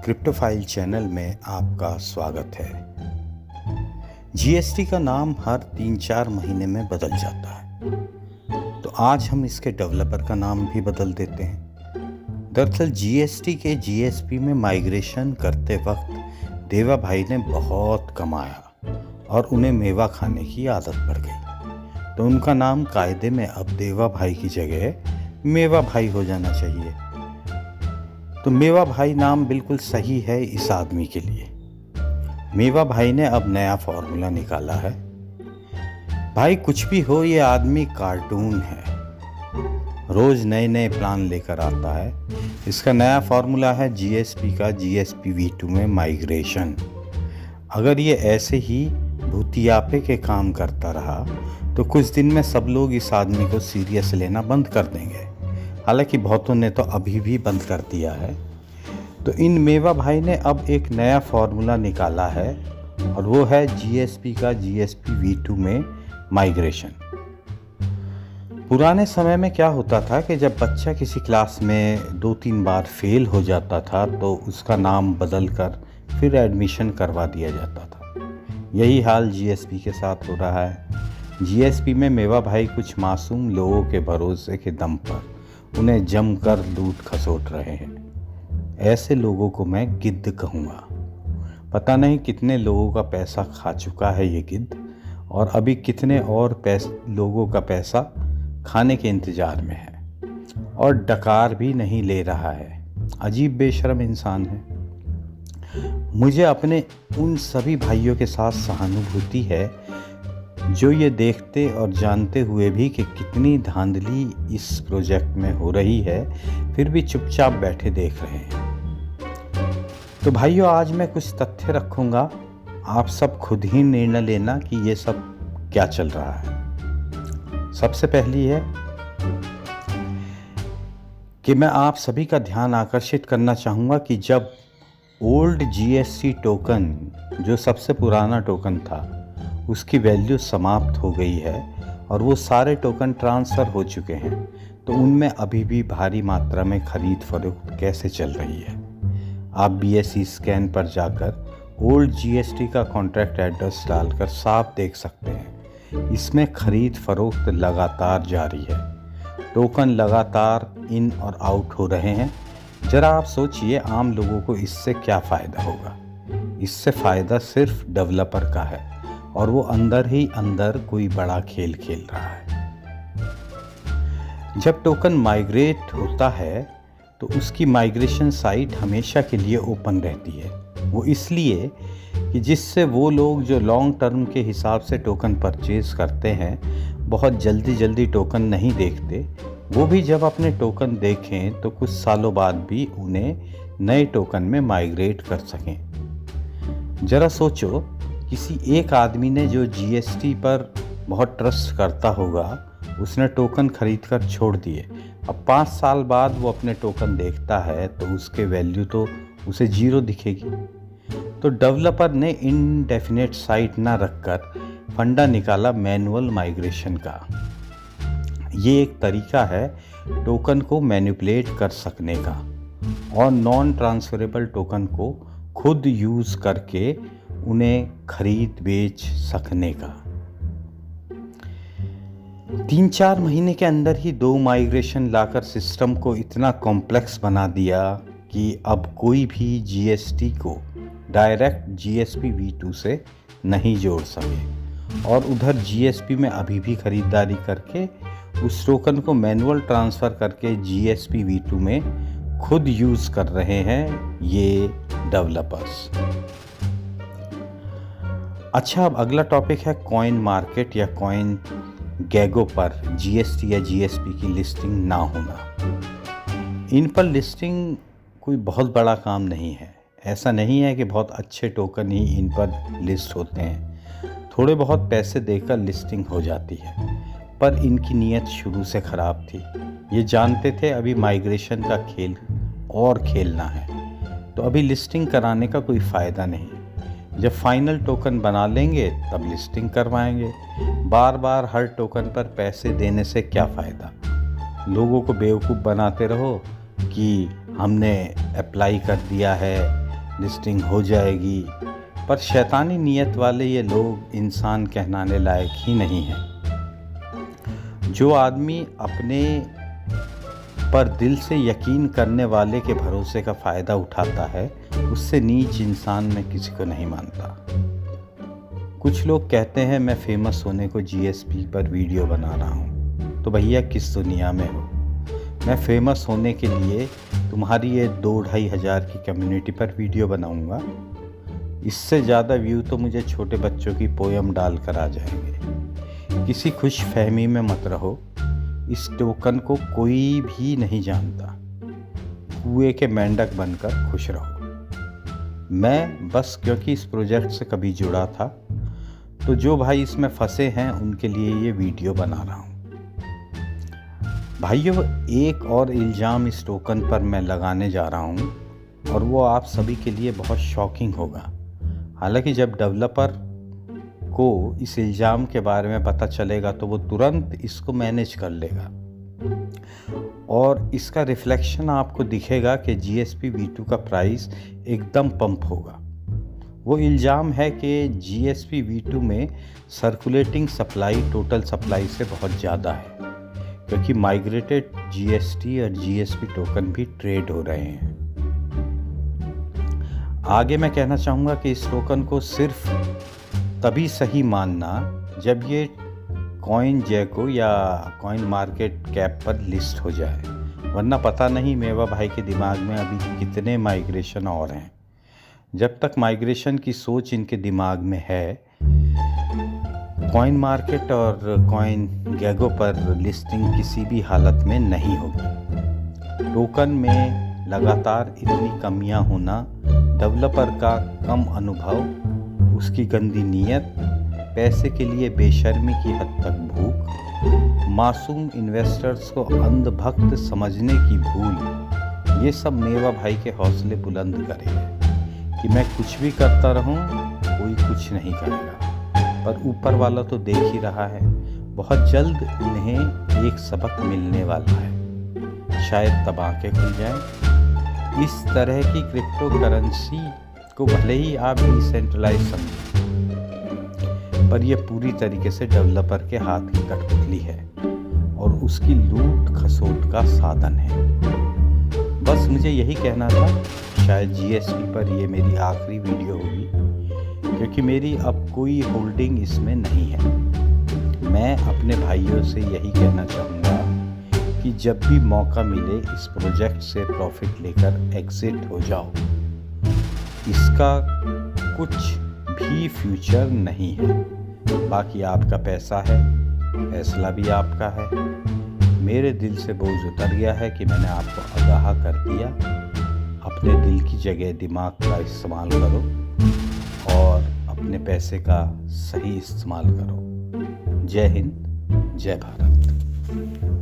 क्रिप्टोफाइल channel में आपका स्वागत है। जीएसटी का नाम हर 3-4 महीने में बदल जाता है, तो आज हम इसके डेवलपर का नाम भी बदल देते हैं। दरअसल जीएसटी के जीएसपी में माइग्रेशन करते वक्त देवा भाई ने बहुत कमाया और उन्हें मेवा खाने की आदत पड़ गई, तो उनका नाम कायदे में अब देवा भाई की जगह मेवा भाई हो जाना चाहिए। तो मेवा भाई नाम बिल्कुल सही है इस आदमी के लिए। मेवा भाई ने अब नया फॉर्मूला निकाला है। भाई कुछ भी हो, ये आदमी कार्टून है, रोज नए नए प्लान लेकर आता है। इसका नया फॉर्मूला है जीएसपी का जीएसपी V2 में माइग्रेशन। अगर ये ऐसे ही भूतियापे के काम करता रहा तो कुछ दिन में सब लोग इस आदमी को सीरियस लेना बंद कर देंगे। हालांकि बहुतों ने तो अभी भी बंद कर दिया है। तो इन मेवा भाई ने अब एक नया फॉर्मूला निकाला है और वो है जीएसपी का जीएसपी V2 में माइग्रेशन। पुराने समय में क्या होता था कि जब बच्चा किसी क्लास में 2-3 बार फेल हो जाता था तो उसका नाम बदल कर फिर एडमिशन करवा दिया जाता था। यही हाल जीएसपी के साथ हो रहा है। जीएसपी में मेवा भाई कुछ मासूम लोगों के भरोसे के दम पर उन्हें जमकर लूट खसोट रहे हैं। ऐसे लोगों को मैं गिद्ध कहूँगा। पता नहीं कितने लोगों का पैसा खा चुका है ये गिद्ध, और अभी कितने और लोगों का पैसा खाने के इंतज़ार में है, और डकार भी नहीं ले रहा है। अजीब बेशर्म इंसान है। मुझे अपने उन सभी भाइयों के साथ सहानुभूति है जो ये देखते और जानते हुए भी कि कितनी धांधली इस प्रोजेक्ट में हो रही है, फिर भी चुपचाप बैठे देख रहे हैं। तो भाइयों, आज मैं कुछ तथ्य रखूंगा, आप सब खुद ही निर्णय लेना कि ये सब क्या चल रहा है। सबसे पहली है कि मैं आप सभी का ध्यान आकर्षित करना चाहूँगा कि जब ओल्ड जीएसटी टोकन, जो सबसे पुराना टोकन था, उसकी वैल्यू समाप्त हो गई है और वो सारे टोकन ट्रांसफ़र हो चुके हैं, तो उनमें अभी भी भारी मात्रा में खरीद फरोख्त कैसे चल रही है। आप BSE स्कैन पर जाकर ओल्ड जीएसटी का कॉन्ट्रैक्ट एड्रेस डालकर साफ देख सकते हैं। इसमें खरीद फरोख्त लगातार जारी है। टोकन लगातार इन और आउट हो रहे हैं। ज़रा आप सोचिए, आम लोगों को इससे क्या फ़ायदा होगा। इससे फ़ायदा सिर्फ डेवलपर का है, और वो अंदर ही अंदर कोई बड़ा खेल खेल रहा है। जब टोकन माइग्रेट होता है तो उसकी माइग्रेशन साइट हमेशा के लिए ओपन रहती है। वो इसलिए कि जिससे वो लोग जो लॉन्ग टर्म के हिसाब से टोकन परचेज करते हैं, बहुत जल्दी टोकन नहीं देखते। वो भी जब अपने टोकन देखें तो कुछ सालों बाद भी उन्हें नए टोकन में माइग्रेट कर सकें। ज़रा सोचो, किसी एक आदमी ने जो जीएसटी पर बहुत ट्रस्ट करता होगा, उसने टोकन खरीद कर छोड़ दिए। अब 5 साल बाद वो अपने टोकन देखता है तो उसके वैल्यू तो उसे 0 दिखेगी। तो डेवलपर ने इनडेफिनेट साइट ना रखकर फंडा निकाला मैनुअल माइग्रेशन का। ये एक तरीका है टोकन को मैनिपुलेट कर सकने का और नॉन ट्रांसफरेबल टोकन को खुद यूज़ करके उन्हें खरीद बेच सकने का। 3-4 महीने के अंदर ही 2 माइग्रेशन लाकर सिस्टम को इतना कॉम्प्लेक्स बना दिया कि अब कोई भी जीएसटी को डायरेक्ट जीएसपी V2 से नहीं जोड़ सके, और उधर जीएसपी में अभी भी खरीदारी करके उस टोकन को मैनुअल ट्रांसफ़र करके जीएसपी V2 में खुद यूज़ कर रहे हैं ये डेवलपर्स। अच्छा, अब अगला टॉपिक है कॉइन मार्केट या कॉइन गैगो पर जीएसटी या जीएसपी की लिस्टिंग ना होना। इन पर लिस्टिंग कोई बहुत बड़ा काम नहीं है। ऐसा नहीं है कि बहुत अच्छे टोकन ही इन पर लिस्ट होते हैं। थोड़े बहुत पैसे देकर लिस्टिंग हो जाती है, पर इनकी नीयत शुरू से ख़राब थी। ये जानते थे अभी माइग्रेशन का खेल और खेलना है, तो अभी लिस्टिंग कराने का कोई फ़ायदा नहीं। जब फाइनल टोकन बना लेंगे तब लिस्टिंग करवाएंगे। बार बार हर टोकन पर पैसे देने से क्या फ़ायदा। लोगों को बेवकूफ़ बनाते रहो कि हमने अप्लाई कर दिया है, लिस्टिंग हो जाएगी, पर शैतानी नीयत वाले ये लोग इंसान कहलाने लायक ही नहीं हैं। जो आदमी अपने पर दिल से यकीन करने वाले के भरोसे का फ़ायदा उठाता है, उससे नीच इंसान मैं किसी को नहीं मानता। कुछ लोग कहते हैं मैं फेमस होने को जीएसपी पर वीडियो बना रहा हूँ, तो भैया किस दुनिया में हो? मैं फेमस होने के लिए तुम्हारी ये 2-2.5 हज़ार की कम्युनिटी पर वीडियो बनाऊंगा। इससे ज़्यादा व्यू तो मुझे छोटे बच्चों की पोयम डालकर आ जाएंगे। किसी खुश फहमी में मत रहो, इस टोकन को कोई भी नहीं जानता। कुएं के मेंढक बनकर खुश रहो। मैं बस क्योंकि इस प्रोजेक्ट से कभी जुड़ा था, तो जो भाई इसमें फंसे हैं उनके लिए ये वीडियो बना रहा हूँ। भाइयों, एक और इल्ज़ाम इस टोकन पर मैं लगाने जा रहा हूँ और वो आप सभी के लिए बहुत शॉकिंग होगा। हालांकि जब डेवलपर को इस इल्ज़ाम के बारे में पता चलेगा तो वो तुरंत इसको मैनेज कर लेगा और इसका रिफ्लेक्शन आपको दिखेगा कि GSP V2 का प्राइस एकदम पंप होगा। वो इल्ज़ाम है कि GSP V2 में सर्कुलेटिंग सप्लाई टोटल सप्लाई से बहुत ज़्यादा है, क्योंकि माइग्रेटेड GST और GSP टोकन भी ट्रेड हो रहे हैं। आगे मैं कहना चाहूँगा कि इस टोकन को सिर्फ तभी सही मानना जब ये कॉइन जैको या कॉइन मार्केट कैप पर लिस्ट हो जाए, वरना पता नहीं मेवा भाई के दिमाग में अभी कितने माइग्रेशन और हैं। जब तक माइग्रेशन की सोच इनके दिमाग में है, कॉइन मार्केट और कॉइन गैगो पर लिस्टिंग किसी भी हालत में नहीं होगी। टोकन में लगातार इतनी कमियां होना, डेवलपर का कम अनुभव, उसकी गंदी नीयत, पैसे के लिए बेशर्मी की हद तक भूख, मासूम इन्वेस्टर्स को अंधभक्त समझने की भूल, ये सब मेवा भाई के हौसले बुलंद करेगा कि मैं कुछ भी करता रहूं, कोई कुछ नहीं करेगा। पर ऊपर वाला तो देख ही रहा है, बहुत जल्द इन्हें एक सबक मिलने वाला है। शायद तब आंखें खुल जाएं। इस तरह की क्रिप्टो करेंसी को भले ही आप डिसेंट्रलाइज समझें, पर यह पूरी तरीके से डेवलपर के हाथ की कठपुतली है और उसकी लूट खसोट का साधन है। बस मुझे यही कहना था। शायद GSP पर ये मेरी आखिरी वीडियो होगी, क्योंकि मेरी अब कोई होल्डिंग इसमें नहीं है। मैं अपने भाइयों से यही कहना चाहूँगा कि जब भी मौका मिले इस प्रोजेक्ट से प्रॉफिट लेकर एग्जिट हो जाओ। इसका कुछ भी फ्यूचर नहीं है। बाकी आपका पैसा है, फैसला भी आपका है। मेरे दिल से बोझ उतर गया है कि मैंने आपको आगाह कर दिया। अपने दिल की जगह दिमाग का इस्तेमाल करो और अपने पैसे का सही इस्तेमाल करो। जय हिंद, जय भारत।